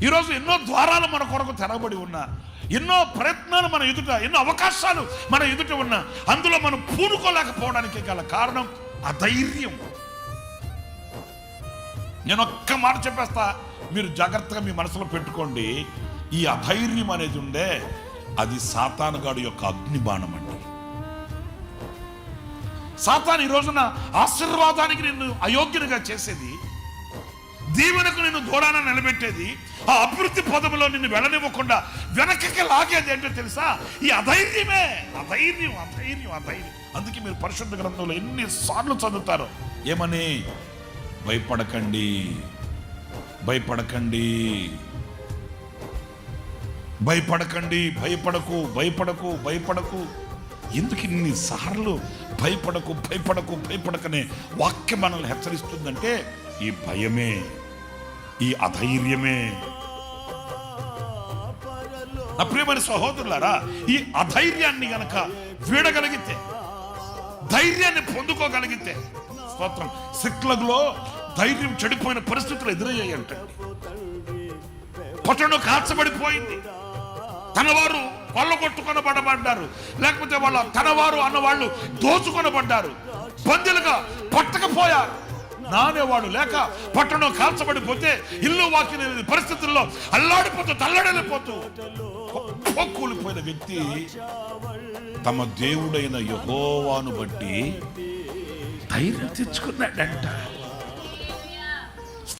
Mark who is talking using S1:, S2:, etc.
S1: ఈరోజు ఎన్నో ద్వారాలు మన కొరకు తెరవబడి ఉన్నా, ఎన్నో ప్రయత్నాలు మన ఎదుట, ఎన్నో అవకాశాలు మన ఎదుట ఉన్నా అందులో మనం పూనుకోలేకపోవడానికి గల కారణం అధైర్యం. నేను ఒక్క మాట చెప్పేస్తా, మీరు జాగ్రత్తగా మీ మనసులో పెట్టుకోండి. ఈ అధైర్యం అనేది ఉండే, అది సాతానుగాడు యొక్క అగ్నిబాణం అండి. సాతాను ఈ రోజున ఆశీర్వాదానికి నిన్ను అయోగ్యునిగా చేసేది, దీవెనకు నిన్ను దూరాన నిలబెట్టేది, ఆ అభివృద్ధి పదములో నిన్ను వెళ్ళనివ్వకుండా వెనకకి లాగేది ఏంటో తెలుసా? ఈ అధైర్యమే. అధైర్యం అధైర్యం అధైర్యం. అందుకే మీరు పరిశుద్ధ గ్రంథంలో ఎన్నిసార్లు చదువుతారో ఏమని? భయపడకండి, భయపడకండి, భయపడకండి, భయపడకు, భయపడకు, భయపడకు. ఎందుకు ఇన్నిసార్లు భయపడకు, భయపడకు, భయపడకనే వాక్యం మనల్ని హెచ్చరిస్తుందంటే ఈ భయమే, ఈ అధైర్యమే. నా ప్రియమైన సహోదరులారా, ఈ అధైర్యాన్ని గనక వీడగలిగితే, ధైర్యాన్ని పొందుకోగలిగితే, స్తోత్రం. సిక్లగ్లో ధైర్యం చెడిపోయిన పరిస్థితులు ఎదురయ్యాయంటే, పట్టణం కాల్చబడిపోయింది, తనవారు కొల్లగొట్టుకొనబడబడ్డారు, లేకపోతే వాళ్ళ తనవారు అన్నవాళ్ళు దోచుకొనబడ్డారు, బందీలుగా పట్టకపోయారు. నానేవాడు లేక పట్టణం కాల్చబడిపోతే, ఇల్లు వాకిన పరిస్థితుల్లో అల్లాడిపోతూ తల్లడలిపోతూ కూలిపోయిన వ్యక్తి తమ దేవుడైన యెహోవాను బట్టి ధైర్యం తెచ్చుకున్నాడంట.